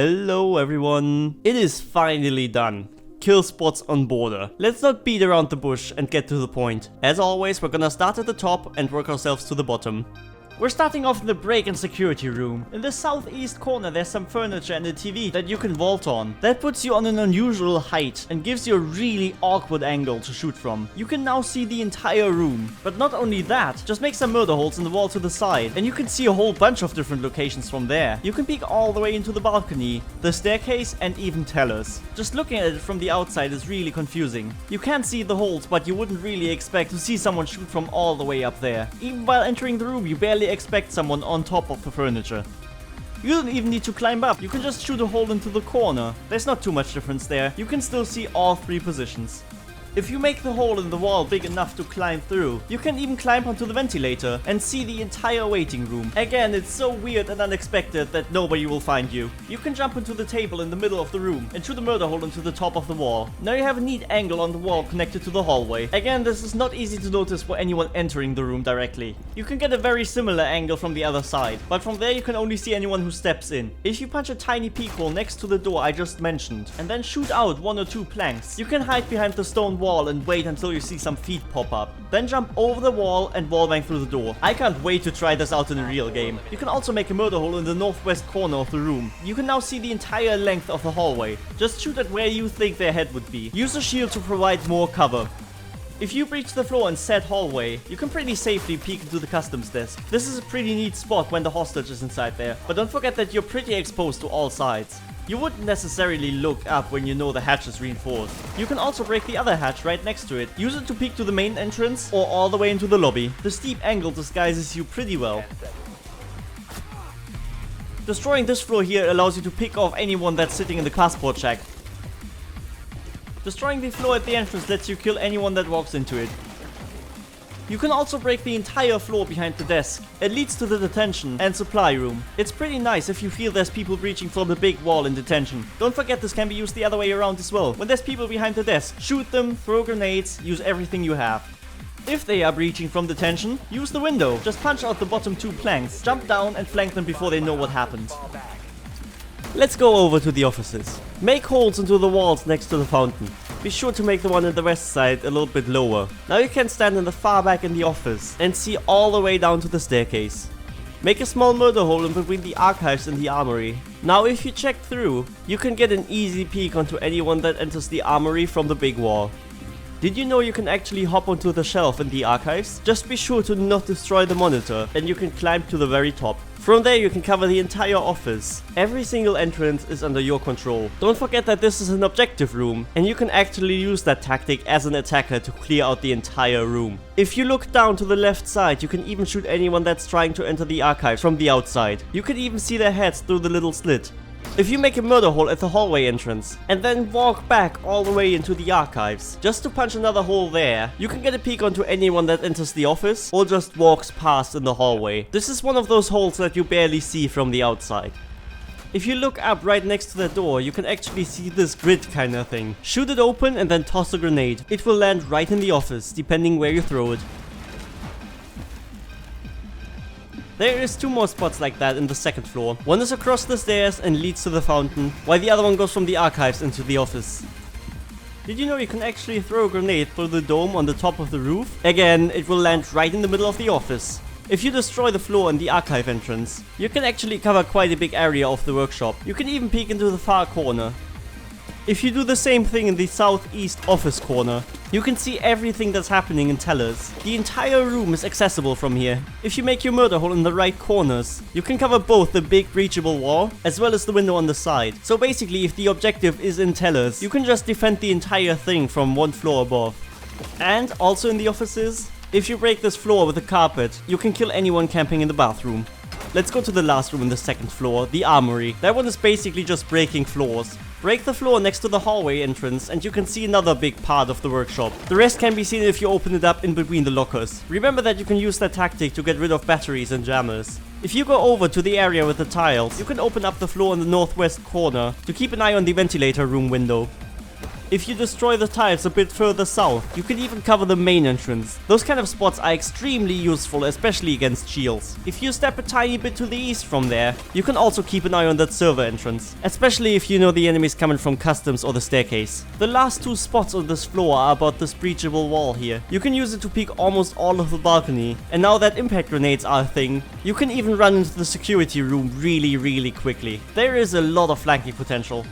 Hello everyone. It is finally done. Killspots on border. Let's not beat around the bush and get to the point. As always, we're gonna start at the top and work ourselves to the bottom. We're starting off in the break and security room. In the southeast corner there's some furniture and a TV that you can vault on. That puts you on an unusual height and gives you a really awkward angle to shoot from. You can now see the entire room. But not only that, just make some murder holes in the wall to the side and you can see a whole bunch of different locations from there. You can peek all the way into the balcony, the staircase and even tellers. Just looking at it from the outside is really confusing. You can't see the holes, but you wouldn't really expect to see someone shoot from all the way up there. Even while entering the room, you barely expect someone on top of the furniture. You don't even need to climb up, you can just shoot a hole into the corner. There's not too much difference there, you can still see all three positions. If you make the hole in the wall big enough to climb through, you can even climb onto the ventilator and see the entire waiting room. Again, it's so weird and unexpected that nobody will find you. You can jump into the table in the middle of the room and shoot a murder hole into the top of the wall. Now you have a neat angle on the wall connected to the hallway. Again, this is not easy to notice for anyone entering the room directly. You can get a very similar angle from the other side, but from there you can only see anyone who steps in. If you punch a tiny peek hole next to the door I just mentioned, and then shoot out one or two planks, you can hide behind the stone wall and wait until you see some feet pop up. Then jump over the wall and wallbang through the door. I can't wait to try this out in a real game. You can also make a murder hole in the northwest corner of the room. You can now see the entire length of the hallway. Just shoot at where you think their head would be. Use a shield to provide more cover. If you breach the floor in said hallway, you can pretty safely peek into the customs desk. This is a pretty neat spot when the hostage is inside there, but don't forget that you're pretty exposed to all sides. You wouldn't necessarily look up when you know the hatch is reinforced. You can also break the other hatch right next to it. Use it to peek to the main entrance or all the way into the lobby. The steep angle disguises you pretty well. Destroying this floor here allows you to pick off anyone that's sitting in the passport check. Destroying the floor at the entrance lets you kill anyone that walks into it. You can also break the entire floor behind the desk. It leads to the detention and supply room. It's pretty nice if you feel there's people breaching from the big wall in detention. Don't forget this can be used the other way around as well. When there's people behind the desk, shoot them, throw grenades, use everything you have. If they are breaching from detention, use the window. Just punch out the bottom two planks, jump down and flank them before they know what happened. Let's go over to the offices. Make holes into the walls next to the fountain. Be sure to make the one on the west side a little bit lower. Now you can stand in the far back in the office and see all the way down to the staircase. Make a small murder hole in between the archives and the armory. Now if you check through, you can get an easy peek onto anyone that enters the armory from the big wall. Did you know you can actually hop onto the shelf in the archives? Just be sure to not destroy the monitor and you can climb to the very top. From there you can cover the entire office. Every single entrance is under your control. Don't forget that this is an objective room and you can actually use that tactic as an attacker to clear out the entire room. If you look down to the left side, you can even shoot anyone that's trying to enter the archives from the outside. You can even see their heads through the little slit. If you make a murder hole at the hallway entrance and then walk back all the way into the archives just to punch another hole there, you can get a peek onto anyone that enters the office or just walks past in the hallway. This is one of those holes that you barely see from the outside. If you look up right next to the door, you can actually see this grid kind of thing. Shoot it open and then toss a grenade. It will land right in the office, depending where you throw it. There is two more spots like that in the second floor. One is across the stairs and leads to the fountain, while the other one goes from the archives into the office. Did you know you can actually throw a grenade through the dome on the top of the roof? Again, it will land right in the middle of the office. If you destroy the floor in the archive entrance, you can actually cover quite a big area of the workshop. You can even peek into the far corner. If you do the same thing in the southeast office corner, you can see everything that's happening in tellers. The entire room is accessible from here. If you make your murder hole in the right corners, you can cover both the big breachable wall as well as the window on the side. So basically, if the objective is in tellers, you can just defend the entire thing from one floor above. And also in the offices, if you break this floor with a carpet, you can kill anyone camping in the bathroom. Let's go to the last room in the second floor, the armory. That one is basically just breaking floors. Break the floor next to the hallway entrance and you can see another big part of the workshop. The rest can be seen if you open it up in between the lockers. Remember that you can use that tactic to get rid of batteries and jammers. If you go over to the area with the tiles, you can open up the floor in the northwest corner to keep an eye on the ventilator room window. If you destroy the tiles a bit further south, you can even cover the main entrance. Those kind of spots are extremely useful, especially against shields. If you step a tiny bit to the east from there, you can also keep an eye on that server entrance, especially if you know the enemies coming from customs or the staircase. The last two spots on this floor are about this breachable wall here. You can use it to peek almost all of the balcony, and now that impact grenades are a thing, you can even run into the security room really quickly. There is a lot of flanking potential.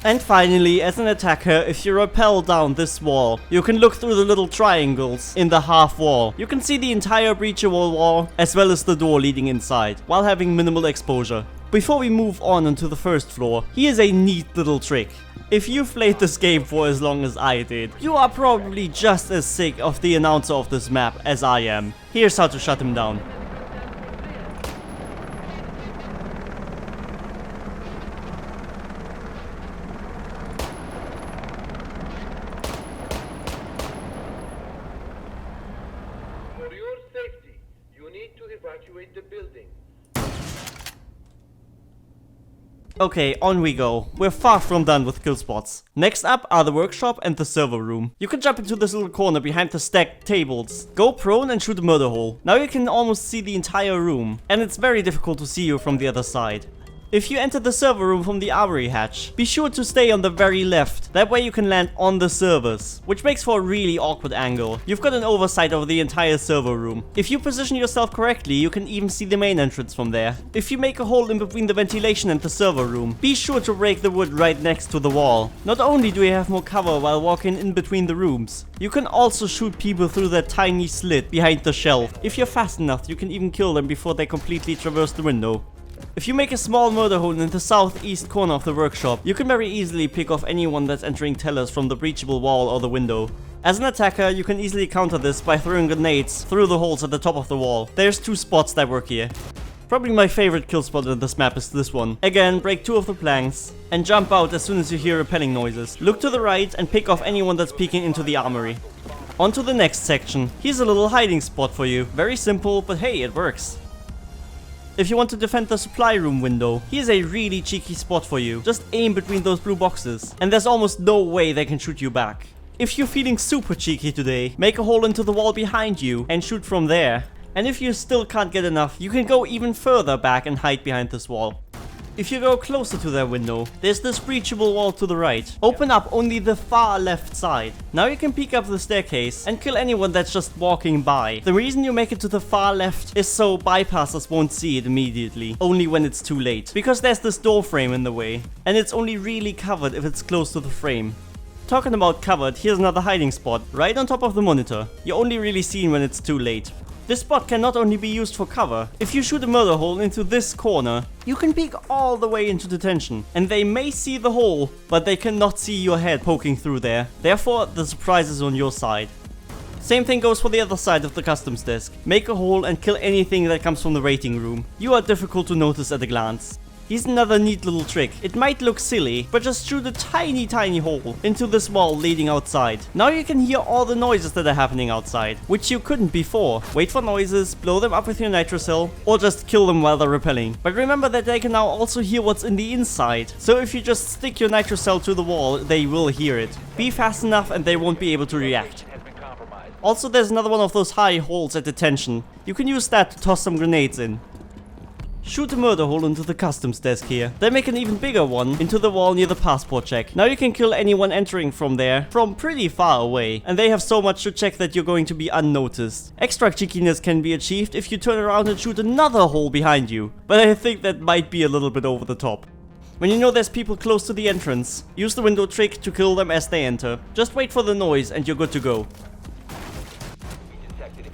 And finally, as an attacker, if you rappel down this wall, you can look through the little triangles in the half wall. You can see the entire breachable wall, as well as the door leading inside, while having minimal exposure. Before we move on into the first floor, here's a neat little trick. If you've played this game for as long as I did, you are probably just as sick of the announcer of this map as I am. Here's how to shut him down. Okay, on we go. We're far from done with Killspots. Next up are the workshop and the server room. You can jump into this little corner behind the stacked tables. Go prone and shoot a murder hole. Now you can almost see the entire room, and it's very difficult to see you from the other side. If you enter the server room from the Armory hatch, be sure to stay on the very left. That way you can land on the servers, which makes for a really awkward angle. You've got an oversight over the entire server room. If you position yourself correctly, you can even see the main entrance from there. If you make a hole in between the ventilation and the server room, be sure to break the wood right next to the wall. Not only do you have more cover while walking in between the rooms, you can also shoot people through that tiny slit behind the shelf. If you're fast enough, you can even kill them before they completely traverse the window. If you make a small murder hole in the southeast corner of the workshop, you can very easily pick off anyone that's entering tellers from the breachable wall or the window. As an attacker, you can easily counter this by throwing grenades through the holes at the top of the wall. There's two spots that work here. Probably my favorite kill spot in this map is this one. Again, break two of the planks and jump out as soon as you hear repelling noises. Look to the right and pick off anyone that's peeking into the armory. On to the next section. Here's a little hiding spot for you. Very simple, but hey, it works. If you want to defend the supply room window, here's a really cheeky spot for you. Just aim between those blue boxes, and there's almost no way they can shoot you back. If you're feeling super cheeky today, make a hole into the wall behind you and shoot from there. And if you still can't get enough, you can go even further back and hide behind this wall. If you go closer to that window, there's this breachable wall to the right. Open up only the far left side. Now you can peek up the staircase and kill anyone that's just walking by. The reason you make it to the far left is so bypassers won't see it immediately, only when it's too late. Because there's this door frame in the way, and it's only really covered if it's close to the frame. Talking about covered, here's another hiding spot, right on top of the monitor. You're only really seen when it's too late. This spot can not only be used for cover. If you shoot a murder hole into this corner, you can peek all the way into detention. And they may see the hole, but they cannot see your head poking through there. Therefore, the surprise is on your side. Same thing goes for the other side of the customs desk. Make a hole and kill anything that comes from the waiting room. You are difficult to notice at a glance. Here's another neat little trick. It might look silly, but just shoot a tiny hole into this wall leading outside. Now you can hear all the noises that are happening outside, which you couldn't before. Wait for noises, blow them up with your nitro cell, or just kill them while they're repelling. But remember that they can now also hear what's in the inside. So if you just stick your nitro cell to the wall, they will hear it. Be fast enough and they won't be able to react. Also, there's another one of those high holes at detention. You can use that to toss some grenades in. Shoot a murder hole into the customs desk here. Then make an even bigger one into the wall near the passport check. Now you can kill anyone entering from there from pretty far away. And they have so much to check that you're going to be unnoticed. Extra cheekiness can be achieved if you turn around and shoot another hole behind you. But I think that might be a little bit over the top. When you know there's people close to the entrance, use the window trick to kill them as they enter. Just wait for the noise and you're good to go.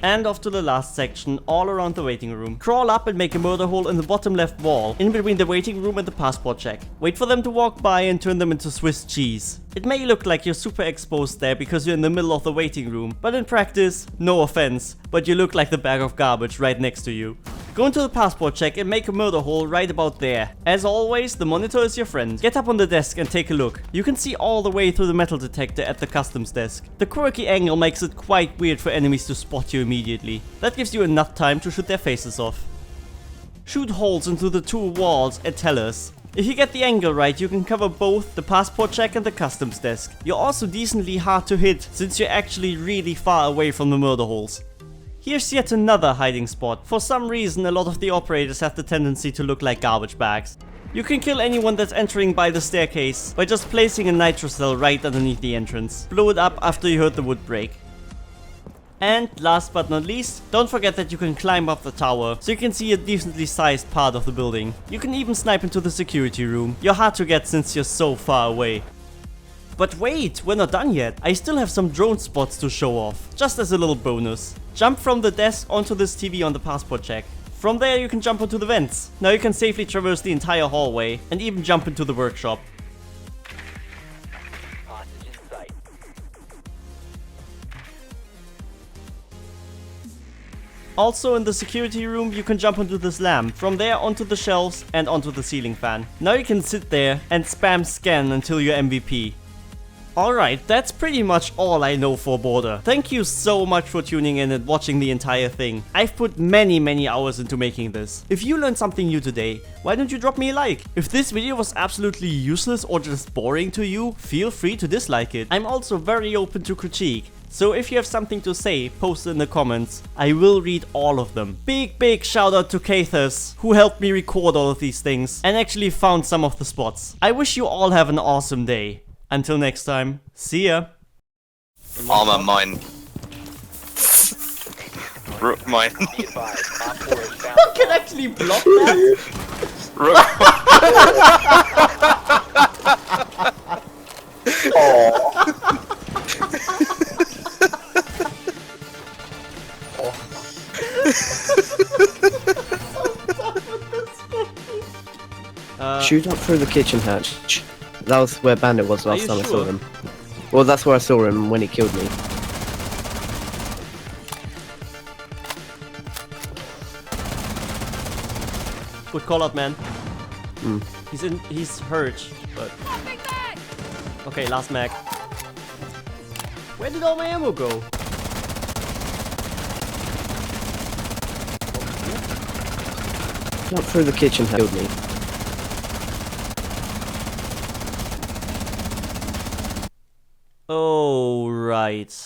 And off to the last section, all around the waiting room. Crawl up and make a murder hole in the bottom left wall, in between the waiting room and the passport check. Wait for them to walk by and turn them into Swiss cheese. It may look like you're super exposed there because you're in the middle of the waiting room, but in practice, no offense, but you look like the bag of garbage right next to you. Go into the passport check and make a murder hole right about there. As always, the monitor is your friend. Get up on the desk and take a look. You can see all the way through the metal detector at the customs desk. The quirky angle makes it quite weird for enemies to spot you immediately. That gives you enough time to shoot their faces off. Shoot holes into the two walls at tellers. If you get the angle right, you can cover both the passport check and the customs desk. You're also decently hard to hit, since you're actually really far away from the murder holes. Here's yet another hiding spot. For some reason, a lot of the operators have the tendency to look like garbage bags. You can kill anyone that's entering by the staircase by just placing a nitro cell right underneath the entrance. Blow it up after you heard the wood break. And last but not least, don't forget that you can climb up the tower, so you can see a decently sized part of the building. You can even snipe into the security room. You're hard to get since you're so far away. But wait, we're not done yet. I still have some drone spots to show off, just as a little bonus. Jump from the desk onto this TV on the passport check. From there you can jump onto the vents. Now you can safely traverse the entire hallway and even jump into the workshop. Also in the security room you can jump onto this lamp, from there onto the shelves and onto the ceiling fan. Now you can sit there and spam scan until you're MVP. Alright, that's pretty much all I know for Border. Thank you so much for tuning in and watching the entire thing. I've put many hours into making this. If you learned something new today, why don't you drop me a like? If this video was absolutely useless or just boring to you, feel free to dislike it. I'm also very open to critique. So if you have something to say, post it in the comments. I will read all of them. Big shout out to Kathas, who helped me record all of these things and actually found some of the spots. I wish you all have an awesome day. Until next time, see ya. Armor mine. Rook mine. I can actually block that? Rook. Shoot up through the kitchen hatch. That was where Bandit was last time I saw him. Well, that's where I saw him when he killed me. Good call out, man. He's hurt, but... Okay, last mag. Where did all my ammo go? Up through the kitchen hatch killed me. Oh, right.